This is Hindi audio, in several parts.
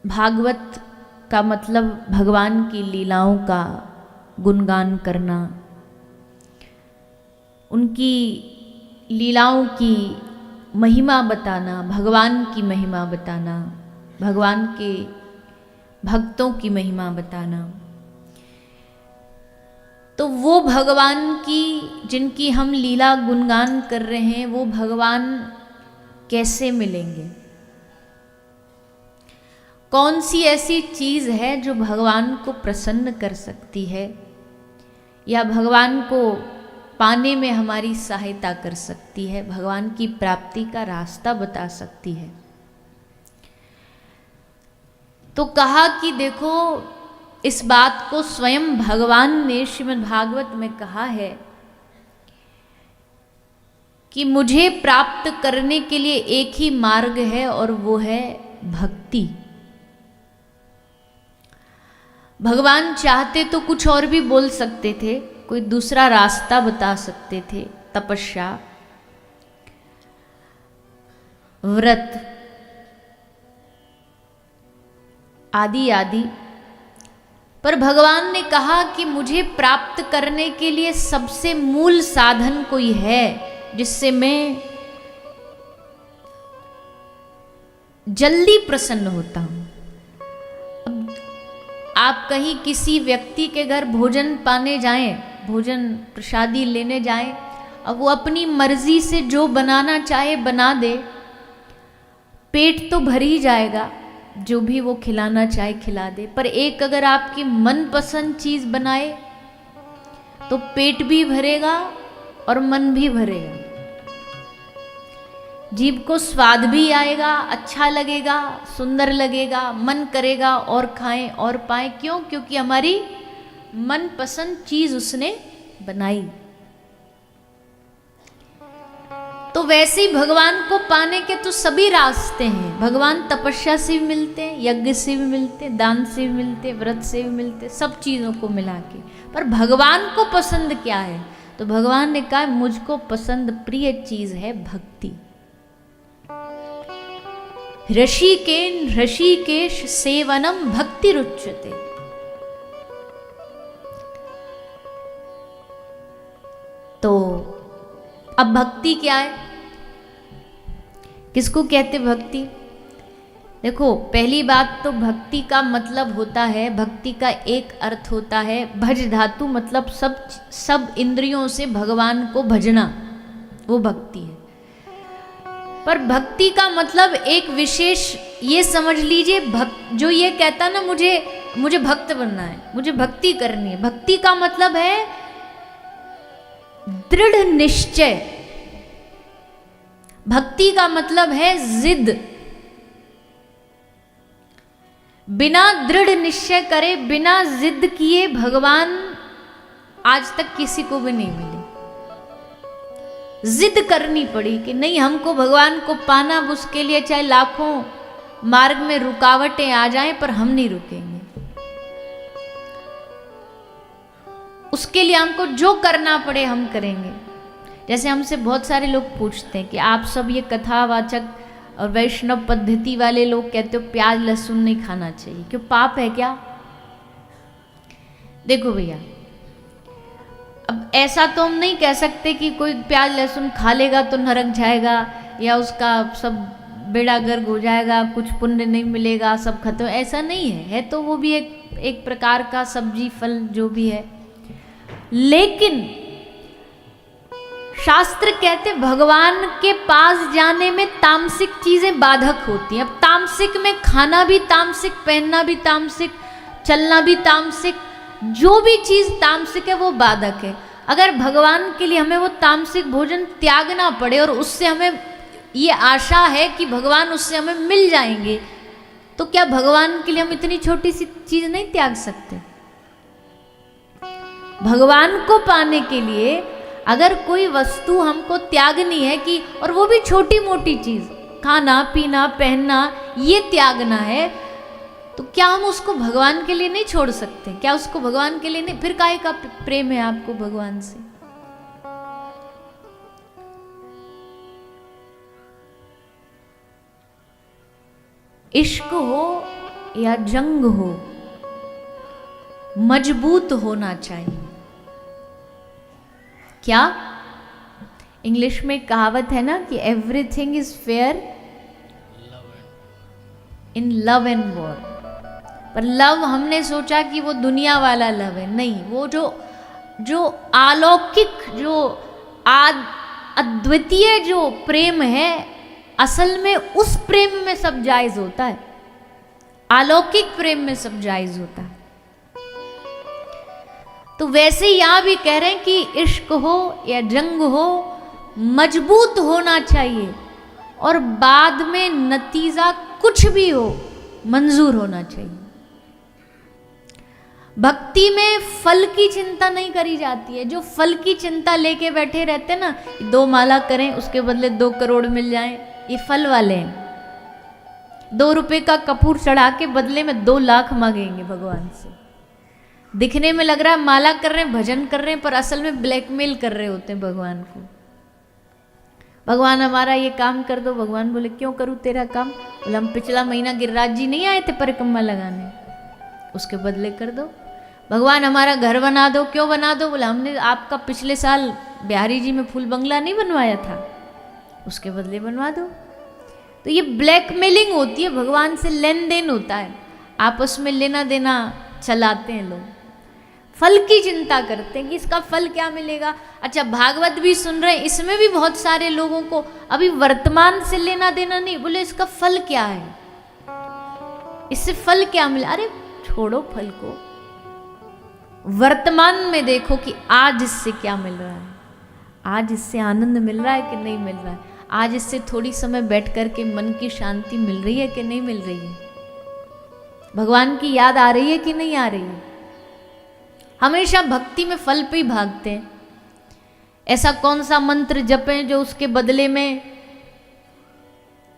भागवत का मतलब भगवान की लीलाओं का गुणगान करना, उनकी लीलाओं की महिमा बताना, भगवान की महिमा बताना, भगवान के भक्तों की महिमा बताना। तो वो भगवान की जिनकी हम लीला गुणगान कर रहे हैं, वो भगवान कैसे मिलेंगे? कौन सी ऐसी चीज है जो भगवान को प्रसन्न कर सकती है या भगवान को पाने में हमारी सहायता कर सकती है, भगवान की प्राप्ति का रास्ता बता सकती है? तो कहा कि देखो, इस बात को स्वयं भगवान ने श्रीमद् भागवत में कहा है कि मुझे प्राप्त करने के लिए एक ही मार्ग है और वो है भक्ति। भगवान चाहते तो कुछ और भी बोल सकते थे, कोई दूसरा रास्ता बता सकते थे, तपस्या, व्रत आदि आदि, पर भगवान ने कहा कि मुझे प्राप्त करने के लिए सबसे मूल साधन कोई है जिससे मैं जल्दी प्रसन्न होता हूं। अब आप कहीं किसी व्यक्ति के घर भोजन पाने जाएं, भोजन प्रसादी लेने जाएं, अब वो अपनी मर्जी से जो बनाना चाहे बना दे, पेट तो भर ही जाएगा, जो भी वो खिलाना चाहे खिला दे। पर एक अगर आपकी मनपसंद चीज बनाए तो पेट भी भरेगा और मन भी भरेगा, जीभ को स्वाद भी आएगा, अच्छा लगेगा, सुंदर लगेगा, मन करेगा और खाएं और पाएं। क्यों? क्योंकि हमारी मनपसंद चीज उसने बनाई। तो वैसे ही भगवान को पाने के तो सभी रास्ते हैं। भगवान तपस्या से भी मिलते हैं, यज्ञ से भी मिलते हैं, दान से भी मिलते हैं, व्रत से भी मिलते हैं, सब चीजों को मिला के। पर भगवान को पसंद क्या है? तो भगवान ने कहा मुझको पसंद प्रिय चीज है भक्ति। ऋषिकेश सेवनम भक्ति रुच्यते। तो अब भक्ति क्या है? किसको कहते भक्ति? देखो, पहली बात तो भक्ति का मतलब होता है, भक्ति का एक अर्थ होता है भज धातु, मतलब सब इंद्रियों से भगवान को भजना, वो भक्ति है। पर भक्ति का मतलब एक विशेष, ये समझ लीजिए, जो ये कहता ना मुझे भक्त बनना है, मुझे भक्ति करनी है, भक्ति का मतलब है दृढ़ निश्चय। भक्ति का मतलब है जिद। बिना दृढ़ निश्चय करे, बिना जिद किए भगवान आज तक किसी को भी नहीं मिले। जिद करनी पड़ी कि नहीं, हमको भगवान को पाना, उसके लिए चाहे लाखों मार्ग में रुकावटें आ जाएं पर हम नहीं रुकेंगे। उसके लिए हमको जो करना पड़े हम करेंगे। जैसे हमसे बहुत सारे लोग पूछते हैं कि आप सब ये कथावाचक और वैष्णव पद्धति वाले लोग कहते हो प्याज लहसुन नहीं खाना चाहिए, क्यों, पाप है क्या? देखो भैया, अब ऐसा तो हम नहीं कह सकते कि कोई प्याज लहसुन खा लेगा तो नरक जाएगा या उसका सब बेड़ा गर्क हो जाएगा, कुछ पुण्य नहीं मिलेगा, सब खत्म। ऐसा नहीं है तो वो भी एक प्रकार का सब्जी फल जो भी है। लेकिन शास्त्र कहते भगवान के पास जाने में तामसिक चीजें बाधक होती हैं। अब तामसिक में खाना भी तामसिक, पहनना भी तामसिक, चलना भी तामसिक, जो भी चीज तामसिक है वो बाधक है। अगर भगवान के लिए हमें वो तामसिक भोजन त्यागना पड़े और उससे हमें ये आशा है कि भगवान उससे हमें मिल जाएंगे, तो क्या भगवान के लिए हम इतनी छोटी सी चीज नहीं त्याग सकते? भगवान को पाने के लिए अगर कोई वस्तु हमको त्यागनी है कि, और वो भी छोटी मोटी चीज, खाना पीना पहनना, ये त्यागना है, तो क्या हम उसको भगवान के लिए नहीं छोड़ सकते? क्या उसको भगवान के लिए नहीं? फिर काहे का प्रेम है आपको भगवान से? इश्क हो या जंग हो, मजबूत होना चाहिए। क्या? इंग्लिश में कहावत है ना कि everything is fair in love and war. पर लव हमने सोचा कि वो दुनिया वाला लव है, नहीं, वो जो अलौकिक, जो अद्वितीय जो प्रेम है, असल में उस प्रेम में सब जायज होता है, अलौकिक प्रेम में सब जायज होता है। तो वैसे यहां भी कह रहे हैं कि इश्क हो या जंग हो, मजबूत होना चाहिए और बाद में नतीजा कुछ भी हो मंजूर होना चाहिए। भक्ति में फल की चिंता नहीं करी जाती है। जो फल की चिंता लेके बैठे रहते ना, 2 माला करें उसके बदले 2 करोड़ मिल जाएं, ये फल वाले हैं। 2 रुपए का कपूर चढ़ा के बदले में 2 लाख मांगेंगे भगवान से। दिखने में लग रहा है माला कर रहे हैं, भजन कर रहे हैं, पर असल में ब्लैकमेल कर रहे होते हैं भगवान को। भगवान हमारा ये काम कर दो। भगवान बोले क्यों करूँ तेरा काम? बोले हम पिछला महीना गिरिराज जी नहीं आए थे परिक्रमा लगाने, उसके बदले कर दो। भगवान हमारा घर बना दो। क्यों बना दो? बोला हमने आपका पिछले साल बिहारी जी में फूल बंगला नहीं बनवाया था, उसके बदले बनवा दो। तो ये ब्लैकमेलिंग होती है, भगवान से लेन देन होता है, आपस में लेना देना चलाते हैं लोग। फल की चिंता करते हैं कि इसका फल क्या मिलेगा। अच्छा, भागवत भी सुन रहे हैं, इसमें भी बहुत सारे लोगों को अभी वर्तमान से लेना देना नहीं, बोले इसका फल क्या है, इससे फल क्या मिला। अरे छोड़ो फल को, वर्तमान में देखो कि आज इससे क्या मिल रहा है, आज इससे आनंद मिल रहा है कि नहीं मिल रहा है, आज इससे थोड़ी समय बैठ कर के मन की शांति मिल रही है कि नहीं मिल रही है, भगवान की याद आ रही है कि नहीं आ रही है। हमेशा भक्ति में फल पे ही भागते हैं। ऐसा कौन सा मंत्र जपें जो उसके बदले में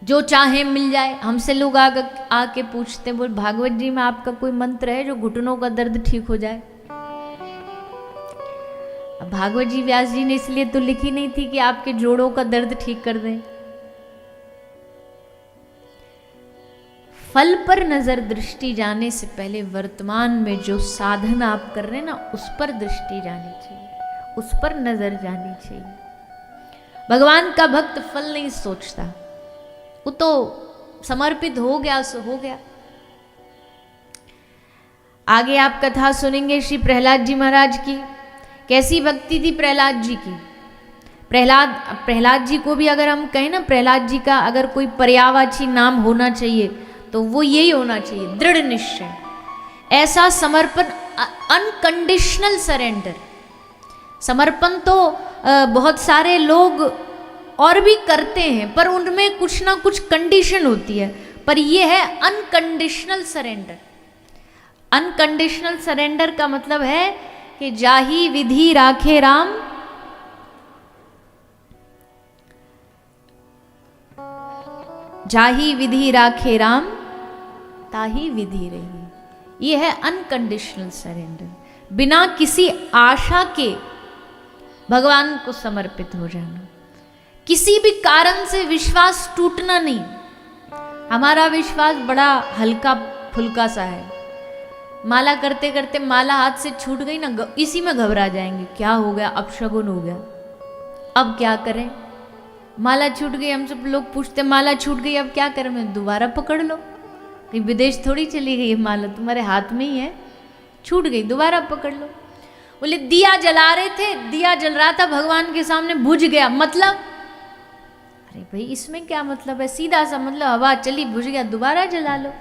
जो चाहे मिल जाए। हमसे लोग आके पूछते हैं, बोल भागवत जी में आपका कोई मंत्र है जो घुटनों का दर्द ठीक हो जाए? अब भागवत जी व्यास जी ने इसलिए तो लिखी नहीं थी कि आपके जोड़ों का दर्द ठीक कर दें। फल पर नजर दृष्टि जाने से पहले वर्तमान में जो साधन आप कर रहे हैं ना, उस पर दृष्टि जानी चाहिए, उस पर नजर जानी चाहिए। भगवान का भक्त फल नहीं सोचता, वो तो समर्पित हो गया सो हो गया। आगे आप कथा सुनेंगे श्री प्रहलाद जी महाराज की। कैसी भक्ति थी प्रहलाद जी की। प्रहलाद जी को भी अगर हम कहें ना, प्रहलाद जी का अगर कोई पर्यायवाची नाम होना चाहिए तो वो यही होना चाहिए, दृढ़ निश्चय। ऐसा समर्पण, अनकंडीशनल सरेंडर। समर्पण तो बहुत सारे लोग और भी करते हैं, पर उनमें कुछ ना कुछ कंडीशन होती है, पर ये है अनकंडीशनल सरेंडर। अनकंडीशनल सरेंडर का मतलब है कि जाही विधि राखे राम, जाही विधि राखे राम ताही विधि रही। ये है अनकंडीशनल सरेंडर। बिना किसी आशा के भगवान को समर्पित हो जाना, किसी भी कारण से विश्वास टूटना नहीं। हमारा विश्वास बड़ा हल्का फुल्का सा है। माला करते करते माला हाथ से छूट गई ना, इसी में घबरा जाएंगे, क्या हो गया, अपशगुन हो गया, अब क्या करें। माला छूट गई, हम सब लोग पूछते माला छूट गई अब क्या करें। मैं दोबारा पकड़ लो, कहीं विदेश थोड़ी चली गई, माला तुम्हारे हाथ में ही है, छूट गई दोबारा पकड़ लो। बोले दिया जला रहे थे, दिया जल रहा था भगवान के सामने, बुझ गया, मतलब? अरे भाई इसमें क्या मतलब है, सीधा सा मतलब हवा चली बुझ गया, दोबारा जला लो।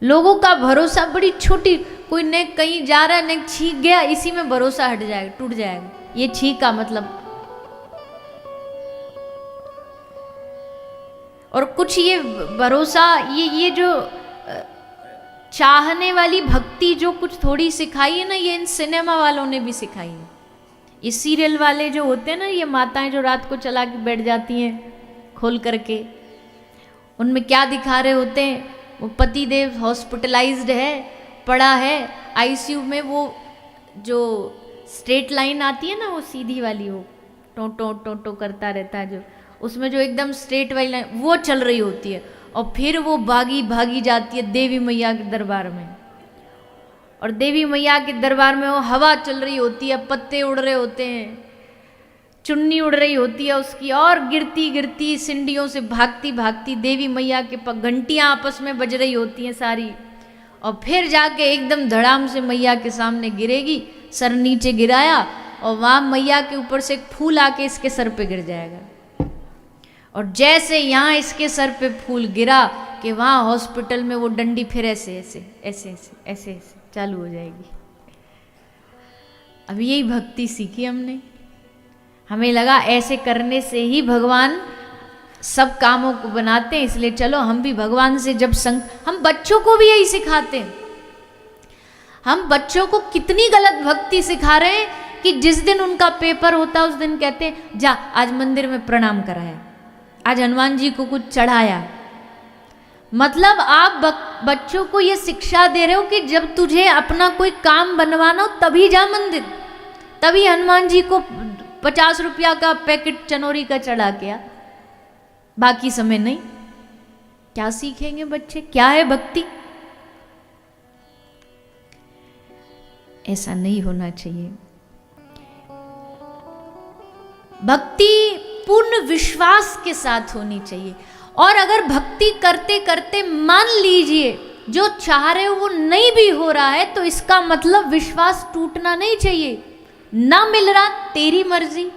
लोगों का भरोसा बड़ी छोटी, कोई ने कहीं जा रहा है, ने छींक गया, इसी में भरोसा हट जाएगा, टूट जाएगा। ये छींक का मतलब। और कुछ ये भरोसा, ये जो चाहने वाली भक्ति जो कुछ थोड़ी सिखाई है ना, ये इन सिनेमा वालों ने भी सिखाई है। ये सीरियल वाले जो होते हैं ना, ये माताएं जो रात को चला के बैठ जाती हैं खोल करके, उनमें क्या दिखा रहे होते हैं, वो पति देव हॉस्पिटलाइज्ड है, पड़ा है आईसीयू में, वो जो स्ट्रेट लाइन आती है ना, वो सीधी वाली, वो टो टो टो टो करता रहता है जो, उसमें जो एकदम स्ट्रेट वाली लाइन वो चल रही होती है, और फिर वो भागी भागी जाती है देवी मैया के दरबार में। और देवी मैया के दरबार में वो हवा चल रही होती है, पत्ते उड़ रहे होते हैं, चुन्नी उड़ रही होती है उसकी, और गिरती गिरती सिंडियों से भागती भागती देवी मैया के घंटियाँ आपस में बज रही होती हैं सारी, और फिर जाके एकदम धड़ाम से मैया के सामने गिरेगी। सर नीचे गिराया और वहाँ मैया के ऊपर से एक फूल आके इसके सर पे गिर जाएगा, और जैसे यहाँ इसके सर पे फूल गिरा कि वहाँ हॉस्पिटल में वो डंडी फिर ऐसे ऐसे ऐसे ऐसे ऐसे ऐसे चालू हो जाएगी। अब यही भक्ति सीखी हमने, हमें लगा ऐसे करने से ही भगवान सब कामों को बनाते हैं, इसलिए चलो हम भी भगवान से जब हम बच्चों को भी यही सिखाते हैं। हम बच्चों को कितनी गलत भक्ति सिखा रहे हैं कि जिस दिन उनका पेपर होता है उस दिन कहते हैं जा आज मंदिर में प्रणाम कराया, आज हनुमान जी को कुछ चढ़ाया। मतलब आप बच्चों को ये शिक्षा दे रहे हो कि जब तुझे अपना कोई काम बनवाना हो तभी जा मंदिर, तभी हनुमान जी को 50 रुपया का पैकेट चनोरी का चढ़ा के आ, बाकी समय नहीं। क्या सीखेंगे बच्चे, क्या है भक्ति? ऐसा नहीं होना चाहिए। भक्ति पूर्ण विश्वास के साथ होनी चाहिए। और अगर भक्ति करते करते मान लीजिए जो चाह रहे हो वो नहीं भी हो रहा है, तो इसका मतलब विश्वास टूटना नहीं चाहिए। ना मिल रहा तेरी मर्जी,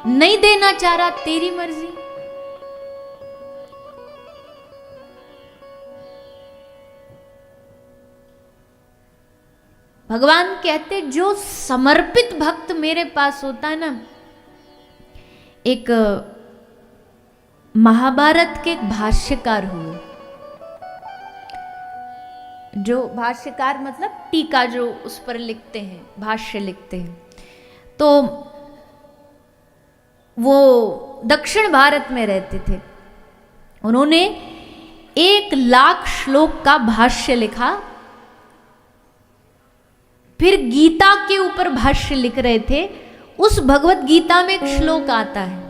नहीं देना चाह रहा तेरी मर्जी। भगवान कहते जो समर्पित भक्त मेरे पास होता है ना, एक महाभारत के एक भाष्यकार हुए, जो भाष्यकार मतलब टीका जो उस पर लिखते हैं, भाष्य लिखते हैं, तो वो दक्षिण भारत में रहते थे। उन्होंने 1,00,000 श्लोक का भाष्य लिखा, फिर गीता के ऊपर भाष्य लिख रहे थे। उस भगवत गीता में एक श्लोक आता है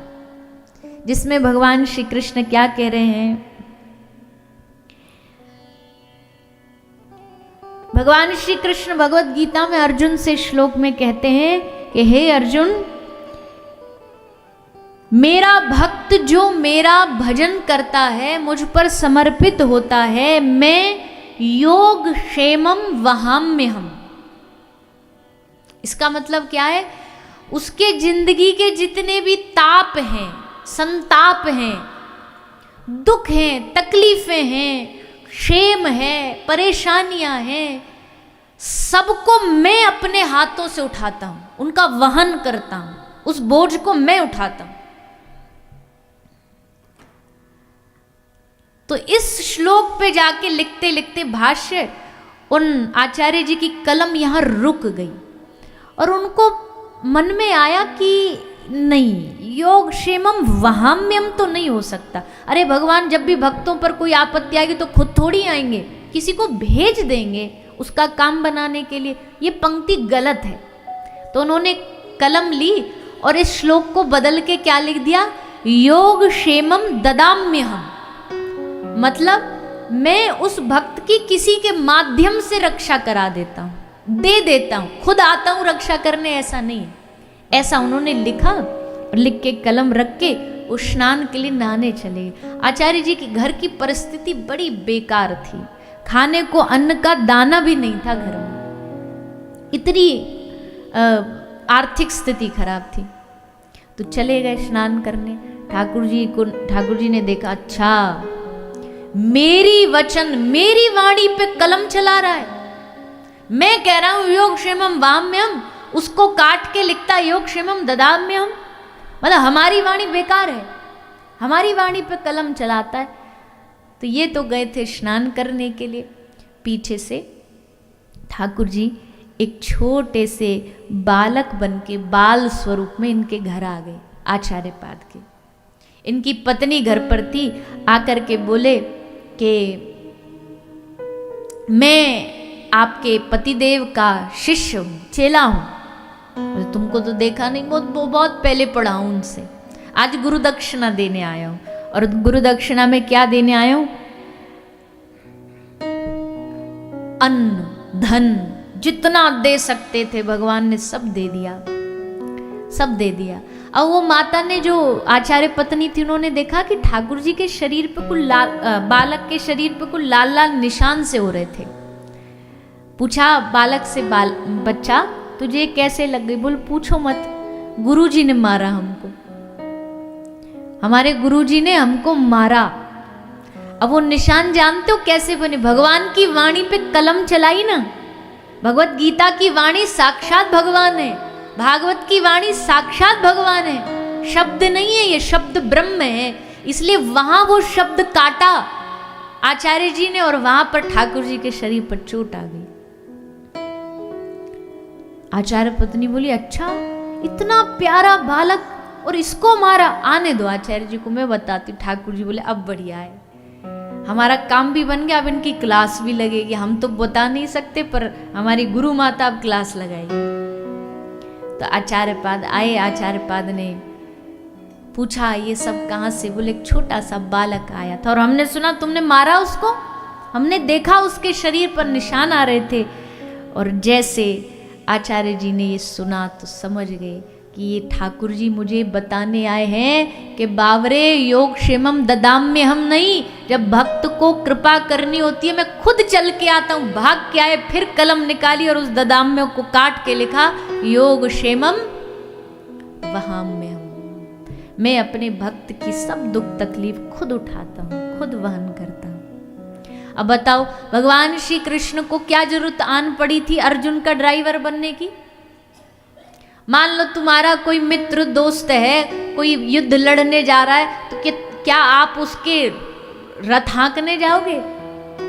जिसमें भगवान श्री कृष्ण क्या कह रहे हैं। भगवान श्री कृष्ण भगवत गीता में अर्जुन से श्लोक में कहते हैं कि हे अर्जुन, मेरा भक्त जो मेरा भजन करता है, मुझ पर समर्पित होता है, मैं योग क्षेमम वहाम्यहम्। इसका मतलब क्या है? उसके जिंदगी के जितने भी ताप हैं, संताप हैं, दुख हैं, तकलीफें हैं, क्षेम है, परेशानियां हैं, सबको मैं अपने हाथों से उठाता हूं, उनका वहन करता हूं, उस बोझ को मैं उठाता हूं। तो इस श्लोक पे जाके लिखते लिखते भाष्य उन आचार्य जी की कलम यहां रुक गई, और उनको मन में आया कि नहीं, योग क्षेमम वहाम्यम तो नहीं हो सकता। अरे भगवान जब भी भक्तों पर कोई आपत्ति आएगी तो खुद थोड़ी आएंगे, किसी को भेज देंगे उसका काम बनाने के लिए। ये पंक्ति गलत है। तो उन्होंने कलम ली और इस श्लोक को बदल के क्या लिख दिया? योग क्षेमम ददाम्यहम्। मतलब मैं उस भक्त की किसी के माध्यम से रक्षा करा देता हूँ, दे देता हूँ, खुद आता हूँ रक्षा करने, ऐसा नहीं है। ऐसा उन्होंने लिखा और लिख के कलम रख के वो स्नान के लिए नहाने चले। आचार्य जी के घर की परिस्थिति बड़ी बेकार थी, खाने को अन्न का दाना भी नहीं था घर में, इतनी आर्थिक स्थिति खराब थी। तो चले गए स्नान करने। ठाकुर जी ने देखा, अच्छा मेरी वचन मेरी वाणी पे कलम चला रहा है। मैं कह रहा हूं योग क्षेमम वाम्यम, उसको काट के लिखता योग क्षेमम ददाम्यहम्। मतलब हमारी वाणी बेकार है, हमारी वाणी पे कलम चलाता है। तो ये तो गए थे स्नान करने के लिए, पीछे से ठाकुर जी एक छोटे से बालक बन के बाल स्वरूप में इनके घर आ गए, आचार्य पाद के। इनकी पत्नी घर पर थी, आकर के बोले कि मैं आपके पतिदेव का शिष्य हूँ, चेला हूँ। तुमको तो देखा नहीं, बहुत पहले पढ़ा हूँ उनसे, आज गुरु दक्षिणा देने आया हूँ। और गुरु दक्षिणा में क्या देने आया हूँ? अन्न धन जितना दे सकते थे भगवान ने सब दे दिया, सब दे दिया। अब वो माता ने जो आचार्य पत्नी थी उन्होंने देखा कि ठाकुर जी के शरीर पे कुछ लाल, बालक के शरीर पे कुछ लाल लाल निशान से हो रहे थे। पूछा बालक से, बच्चा तुझे कैसे लग गई? बोल पूछो मत, गुरुजी ने मारा हमको, हमारे गुरुजी ने हमको मारा। अब वो निशान जानते हो कैसे बने? भगवान की वाणी पे कलम चलाई ना, भगवत गीता की वाणी साक्षात भगवान है, भागवत की वाणी साक्षात भगवान है, शब्द नहीं है ये, शब्द ब्रह्म है। इसलिए वहां वो शब्द काटा आचार्य जी ने और वहां पर ठाकुर जी के शरीर पर चोट आ गई। आचार्य पत्नी बोली अच्छा इतना प्यारा बालक और इसको मारा, आने दो आचार्य जी को मैं बताती। ठाकुर जी बोले अब बढ़िया है, हमारा काम भी बन गया, अब इनकी क्लास भी लगेगी। हम तो बता नहीं सकते पर हमारी गुरु माता अब क्लास लगाएगी। तो आचार्य पाद आए, आचार्य पाद ने पूछा ये सब कहाँ से? बोले एक छोटा सा बालक आया था और हमने सुना तुमने मारा उसको, हमने देखा उसके शरीर पर निशान आ रहे थे। और जैसे आचार्य जी ने ये सुना तो समझ गए कि ये ठाकुर जी मुझे बताने आए हैं कि बावरे योग क्षेमम ददाम्य हम नहीं, जब भक्त को कृपा करनी होती है मैं खुद चल के आता हूँ, भाग के आए, फिर कलम निकाली और उस ददाम्य को काट के लिखा योग क्षेमम वहाम्य हूँ। मैं अपने भक्त की सब दुख तकलीफ खुद उठाता हूँ, खुद वहन करता हूँ। अब बताओ भगवान श्री कृष्ण को क्या जरूरत आन पड़ी थी अर्जुन का ड्राइवर बनने की? मान लो तुम्हारा कोई मित्र दोस्त है, कोई युद्ध लड़ने जा रहा है, तो क्या आप उसके रथ हाँकने जाओगे?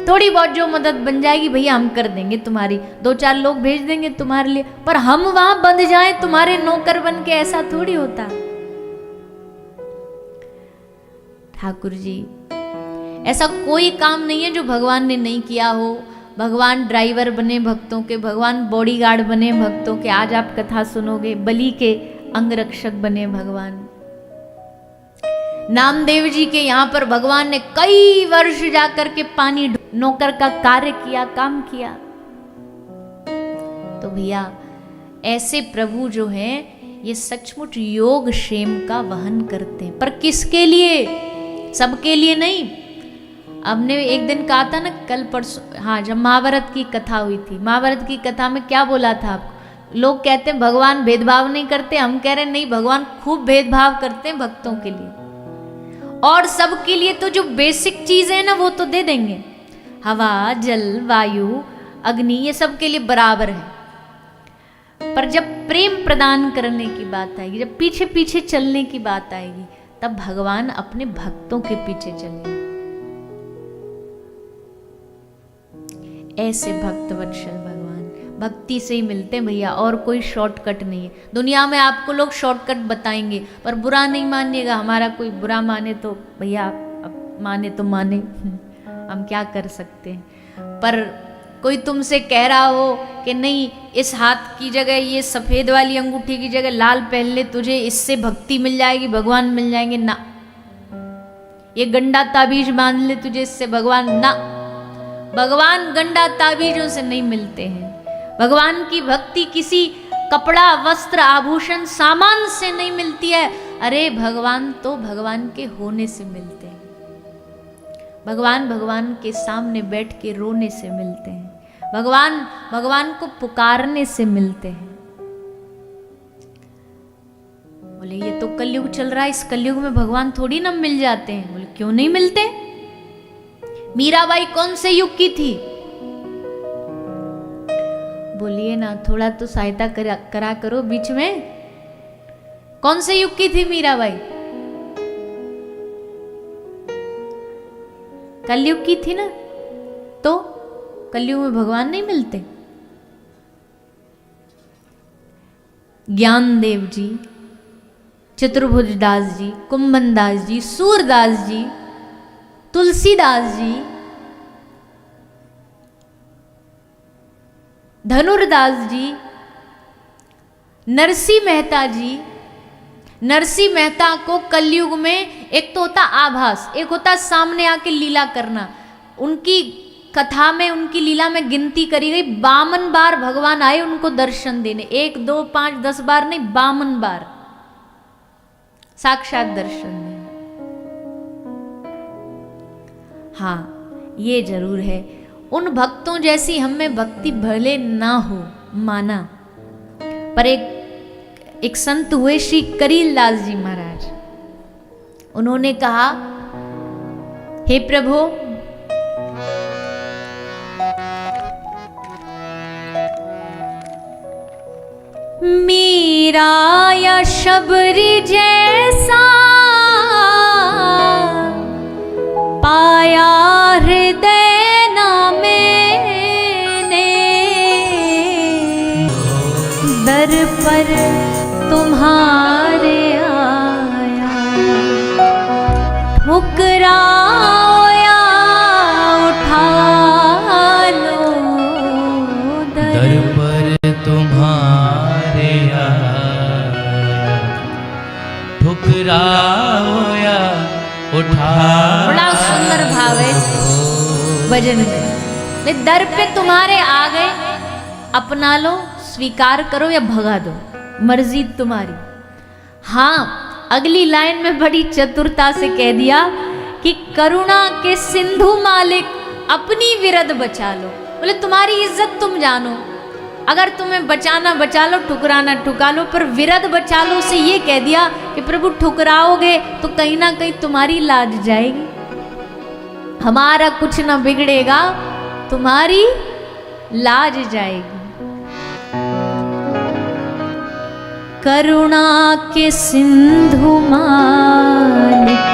थोड़ी बहुत जो मदद बन जाएगी भैया हम कर देंगे तुम्हारी, 2-4 लोग भेज देंगे तुम्हारे लिए, पर हम वहां बंध जाएं तुम्हारे नौकर बन के, ऐसा थोड़ी होता। ठाकुर जी ऐसा कोई काम नहीं है जो भगवान ने नहीं किया हो। भगवान ड्राइवर बने भक्तों के, भगवान बॉडीगार्ड बने भक्तों के। आज आप कथा सुनोगे, बलि के अंगरक्षक बने भगवान। नामदेव जी के यहाँ पर भगवान ने कई वर्ष जाकर के पानी नौकर का कार्य किया, काम किया। तो भैया ऐसे प्रभु जो हैं ये सचमुच योग क्षेम का वहन करते हैं, पर किसके लिए? सबके लिए नहीं। हमने एक दिन कहा था ना, कल परसों, हाँ, जब महाभारत की कथा हुई थी, महाभारत की कथा में क्या बोला था आपको? लोग कहते हैं भगवान भेदभाव नहीं करते, हम कह रहे हैं नहीं, भगवान खूब भेदभाव करते हैं भक्तों के लिए। और सबके लिए तो जो बेसिक चीज है ना वो तो दे देंगे, हवा जल वायु अग्नि ये सब के लिए बराबर है। पर जब प्रेम प्रदान करने की बात आएगी, जब पीछे पीछे चलने की बात आएगी, तब भगवान अपने भक्तों के पीछे चलेंगे। ऐसे भक्त वत्सल भगवान भक्ति से ही मिलते हैं भैया, और कोई शॉर्टकट नहीं है। दुनिया में आपको लोग शॉर्टकट बताएंगे पर बुरा नहीं मानिएगा। हमारा कोई बुरा माने तो भैया अब माने तो माने, हम क्या कर सकते हैं। पर कोई तुमसे कह रहा हो कि नहीं इस हाथ की जगह ये सफ़ेद वाली अंगूठी की जगह लाल पहन ले, तुझे इससे भक्ति मिल जाएगी, भगवान मिल जाएंगे, ना। ये गंडा ताबीज बांध ले तुझे इससे भगवान, ना। भगवान गंडा ताबीजों से नहीं मिलते हैं। भगवान की भक्ति किसी कपड़ा वस्त्र आभूषण सामान से नहीं मिलती है। अरे भगवान तो भगवान के होने से मिलते हैं। भगवान भगवान के सामने बैठ के रोने से मिलते हैं। भगवान भगवान को पुकारने से मिलते हैं। बोले ये तो कलयुग चल रहा है, इस कलयुग में भगवान थोड़ी ना मिल जाते हैं। बोले क्यों नहीं मिलते? मीराबाई कौन से युग की थी? बोलिए ना, थोड़ा तो सहायता करा करो बीच में। कौन से युग की थी मीराबाई? कलयुग की थी ना। तो कलयुग में भगवान नहीं मिलते? ज्ञानदेव जी, चतुर्भुज दास जी, कुंभन दास जी, सूरदास जी, तुलसीदास जी, धनुर्दास जी, नरसिंह मेहता जी। नरसिंह मेहता को कलयुग में एक तो होता आभास, एक होता सामने आके लीला करना। उनकी कथा में, उनकी लीला में गिनती करी गई, 52 बार भगवान आए उनको दर्शन देने। 1, 2, 5, 10 बार नहीं, 52 बार साक्षात दर्शन देने। हाँ, ये जरूर है, उन भक्तों जैसी हम में भक्ति भले ना हो, माना, पर एक संत हुए श्री करीलदास जी महाराज। उन्होंने कहा, हे प्रभु, मीरा या शबरी जैसा पाया हृदय ना मैंने, दर पर तुम्हारे आया, ठुकराओ या उठा लो, दर पर तुम्हारे आया, ठुकराओ या उठा। बड़ा सुंदर भाव है भजन में। दर पे तुम्हारे आ गए, अपना लो, स्वीकार करो या भगा दो, मर्जी तुम्हारी। हाँ, अगली लाइन में बड़ी चतुरता से कह दिया कि करुणा के सिंधु मालिक अपनी विरद बचा लो। बोले तुम्हारी इज्जत तुम जानो, अगर तुम्हें बचाना बचा लो, ठुकराना ठुका लो, पर विरद बचा लो से ये कह दिया कि प्रभु ठुकराओगे तो कहीं ना कहीं तुम्हारी लाज जाएगी, हमारा कुछ ना बिगड़ेगा, तुम्हारी लाज जाएगी। करुणा के सिंधु मालिक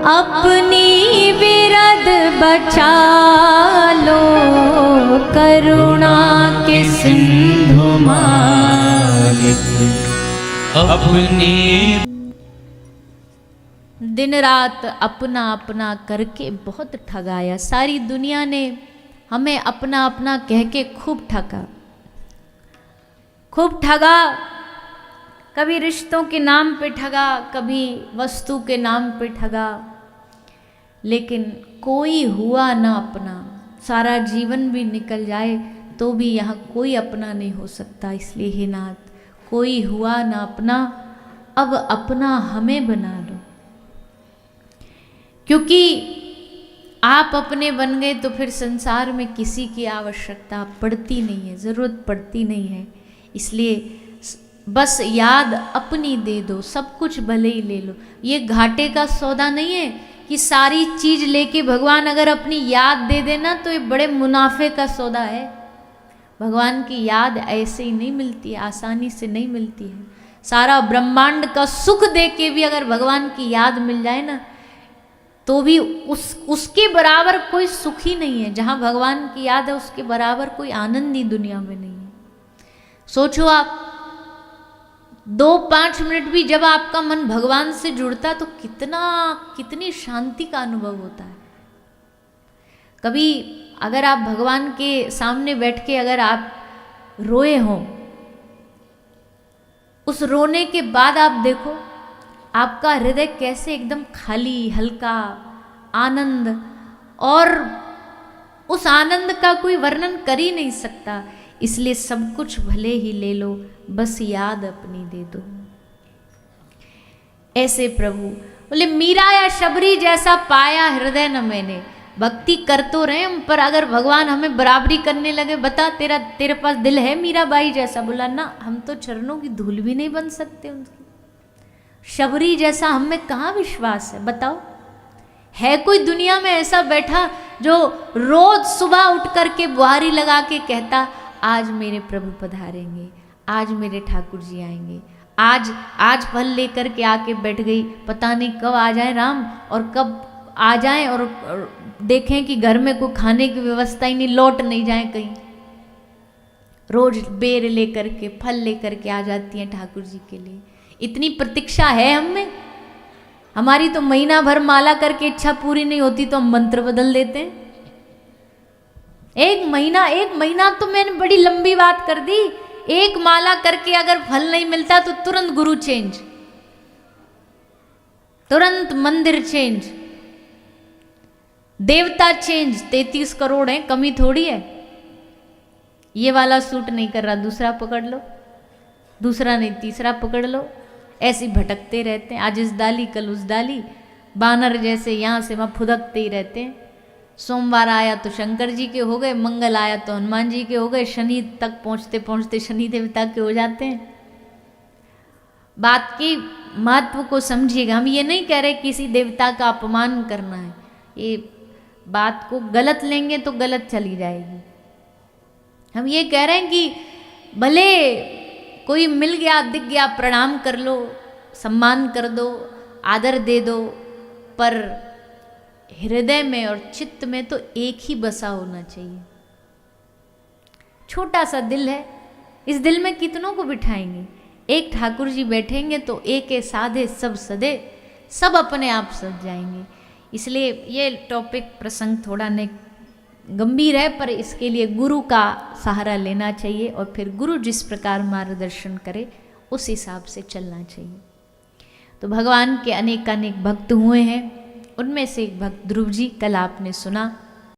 अपनी विरद बचा लो, करुणा के सिंधु मालिक अपनी। दिन रात अपना अपना करके बहुत ठगाया, सारी दुनिया ने हमें अपना अपना कह के खूब ठगा, खूब ठगा। कभी रिश्तों के नाम पे ठगा, कभी वस्तु के नाम पे ठगा, लेकिन कोई हुआ ना अपना। सारा जीवन भी निकल जाए तो भी यहाँ कोई अपना नहीं हो सकता। इसलिए हे नाथ, कोई हुआ ना अपना, अब अपना हमें बना लो, क्योंकि आप अपने बन गए तो फिर संसार में किसी की आवश्यकता पड़ती नहीं है, ज़रूरत पड़ती नहीं है। इसलिए बस याद अपनी दे दो, सब कुछ भले ही ले लो। ये घाटे का सौदा नहीं है कि सारी चीज लेके भगवान अगर अपनी याद दे देना तो ये बड़े मुनाफे का सौदा है। भगवान की याद ऐसे ही नहीं मिलती है, आसानी से नहीं मिलती है। सारा ब्रह्मांड का सुख दे के भी अगर भगवान की याद मिल जाए ना, तो भी उसके बराबर कोई सुख ही नहीं है। जहाँ भगवान की याद है उसके बराबर कोई आनंद ही दुनिया में नहीं है। सोचो आप, 2-5 मिनट भी जब आपका मन भगवान से जुड़ता तो कितनी शांति का अनुभव होता है। कभी अगर आप भगवान के सामने बैठ के अगर आप रोए हों, उस रोने के बाद आप देखो आपका हृदय कैसे एकदम खाली, हल्का, आनंद, और उस आनंद का कोई वर्णन कर ही नहीं सकता। इसलिए सब कुछ भले ही ले लो, बस याद अपनी दे दो। ऐसे प्रभु बोले, मीरा या शबरी जैसा पाया हृदय न मैंने। भक्ति कर तो रहे हम, पर अगर भगवान हमें बराबरी करने लगे, बता तेरे पास दिल है मीरा बाई जैसा? बोला ना, हम तो चरणों की धूल भी नहीं बन सकते उनकी। शबरी जैसा हम में कहाँ विश्वास है, बताओ? है कोई दुनिया में ऐसा बैठा जो रोज सुबह उठ करके बुहारी लगा के कहता, आज मेरे प्रभु पधारेंगे, आज मेरे ठाकुर जी आएंगे, आज फल लेकर के आके बैठ गई, पता नहीं कब आ जाए राम, और कब आ जाए और देखें कि घर में कोई खाने की व्यवस्था ही नहीं, लौट नहीं जाए कहीं। रोज बेर लेकर के, फल लेकर के आ जाती हैं ठाकुर जी के लिए। इतनी प्रतीक्षा है हम में? हमारी तो महीना भर माला करके इच्छा पूरी नहीं होती तो हम मंत्र बदल देते हैं। एक महीना तो मैंने बड़ी लंबी बात कर दी। एक माला करके अगर फल नहीं मिलता तो तुरंत गुरु चेंज, तुरंत मंदिर चेंज। देवता चेंज 33 करोड़ हैं, कमी थोड़ी है। ये वाला सूट नहीं कर रहा, दूसरा पकड़ लो, दूसरा नहीं तीसरा पकड़ लो, ऐसे ही भटकते रहते हैं। आज इस डाली कल उस डाली, बानर जैसे यहाँ से वहाँ फुदकते ही रहते हैं। सोमवार आया तो शंकर जी के हो गए, मंगल आया तो हनुमान जी के हो गए, शनि तक पहुँचते पहुँचते शनि देवता के हो जाते हैं। बात की महत्व को समझिएगा। हम ये नहीं कह रहे किसी देवता का अपमान करना है, ये बात को गलत लेंगे तो गलत चली जाएगी। हम ये कह रहे हैं कि भले कोई मिल गया दिख गया प्रणाम कर लो, सम्मान कर दो, आदर दे दो, पर हृदय में और चित्त में तो एक ही बसा होना चाहिए। छोटा सा दिल है, इस दिल में कितनों को बिठाएंगे? एक ठाकुर जी बैठेंगे तो एक साधे सब सदे, सब अपने आप सज जाएंगे। इसलिए ये टॉपिक प्रसंग थोड़ा ने गंभीर है, पर इसके लिए गुरु का सहारा लेना चाहिए और फिर गुरु जिस प्रकार मार्गदर्शन करे उस हिसाब से चलना चाहिए। तो भगवान के अनेकानेक भक्त हुए हैं, उनमें से एक भक्त ध्रुव जी, कल आपने सुना।